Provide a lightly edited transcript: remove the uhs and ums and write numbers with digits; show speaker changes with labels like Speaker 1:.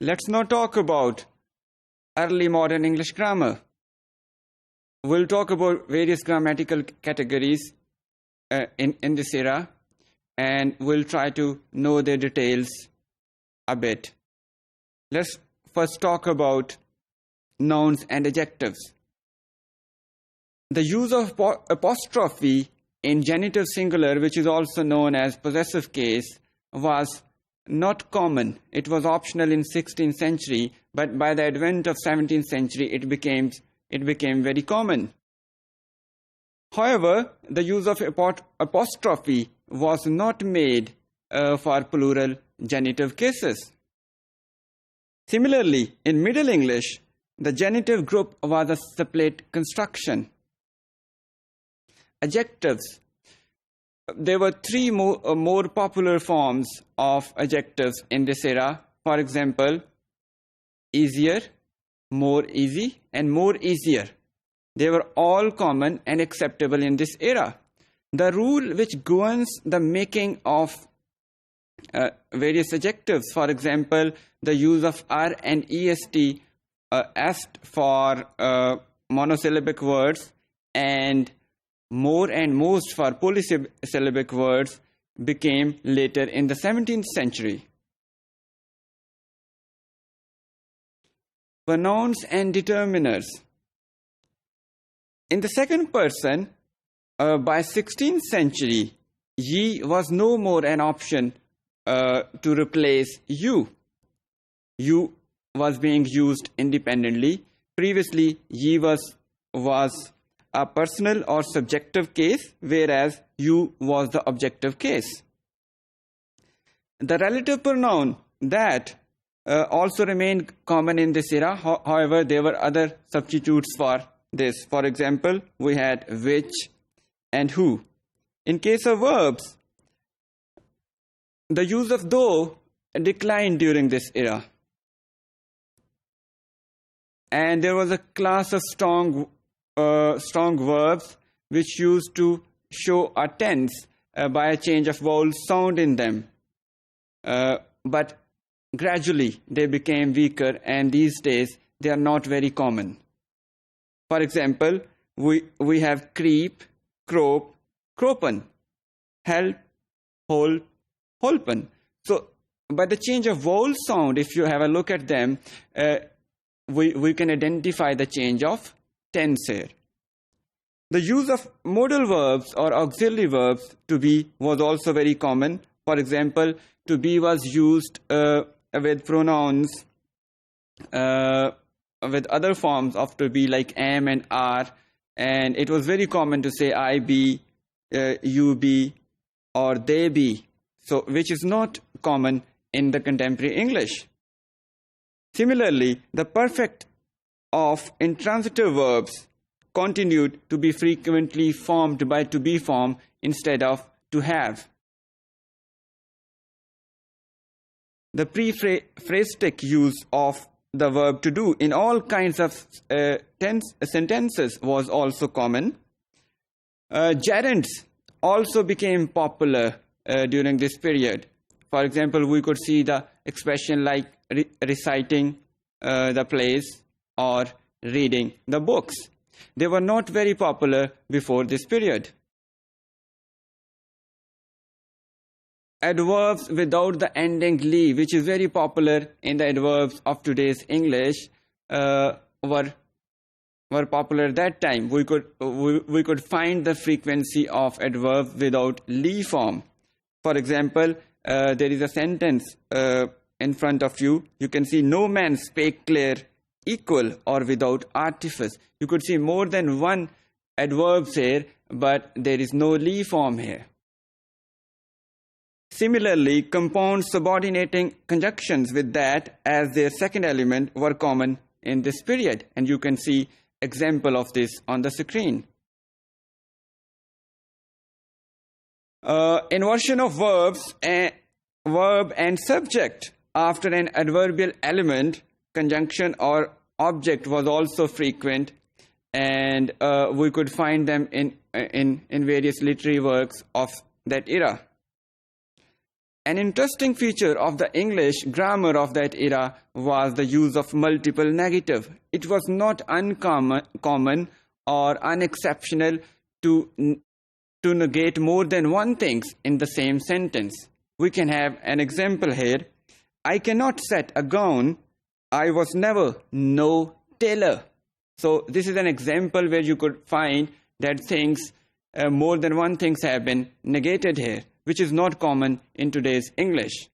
Speaker 1: Let's now talk about early modern English grammar. We'll talk about various grammatical categories in this era, and we'll try to know their details a bit. Let's first talk about nouns and adjectives. The use of apostrophe in genitive singular, which is also known as possessive case, was not common. It was optional in 16th century, but by the advent of 17th century, it became very common. However, the use of apostrophe was not made for plural genitive cases. Similarly, in Middle English, the genitive group was a separate construction. Adjectives. There were three more popular forms of adjectives in this era. For example, easier, more easy, and more easier. They were all common and acceptable in this era. The rule which governs the making of various adjectives, for example, the use of R and EST est for monosyllabic words and more and most for polysyllabic words, became later in the 17th century. Pronouns and determiners. In the second person, by 16th century, ye was no more an option to replace you. You was being used independently. Previously, ye was a personal or subjective case, whereas you was the objective case. The relative pronoun that also remained common in this era. However, there were other substitutes for this. For example, we had which and who. In case of verbs, the use of though declined during this era. And there was a class of strong verbs which used to show a tense by a change of vowel sound in them. But gradually they became weaker, and these days they are not very common. For example, we have creep, crope, cropen, help, hole, holpen. So by the change of vowel sound, if you have a look at them, we can identify the change of tense here. The use of modal verbs or auxiliary verbs to be was also very common. For example, to be was used with pronouns with other forms of to be like am and are, and it was very common to say I be, you be, or they be, so which is not common in the contemporary English. Similarly, the perfect of intransitive verbs continued to be frequently formed by to be form instead of to have. The prephrastic use of the verb to do in all kinds of sentences was also common. Gerunds also became popular during this period. For example, we could see the expression like reciting the plays or reading the books. They were not very popular before this period. Adverbs without the ending "ly", which is very popular in the adverbs of today's English, were popular at that time. We could find the frequency of adverbs without "ly" form. For example, there is a sentence in front of you. You can see no man spake clear, equal, or without artifice. You could see more than one adverbs here, but there is no "ly" form here. Similarly, compound subordinating conjunctions with that as their second element were common in this period, and you can see example of this on the screen. Inversion of verb and subject after an adverbial element, conjunction or object was also frequent, and we could find them in various literary works of that era. An interesting feature of the English grammar of that era was the use of multiple negative. It was not uncommon or unexceptional to negate more than one thing in the same sentence. We can have an example here. I cannot set a gown. I was never no tailor. So this is an example where you could find that things, more than one things have been negated here, which is not common in today's English.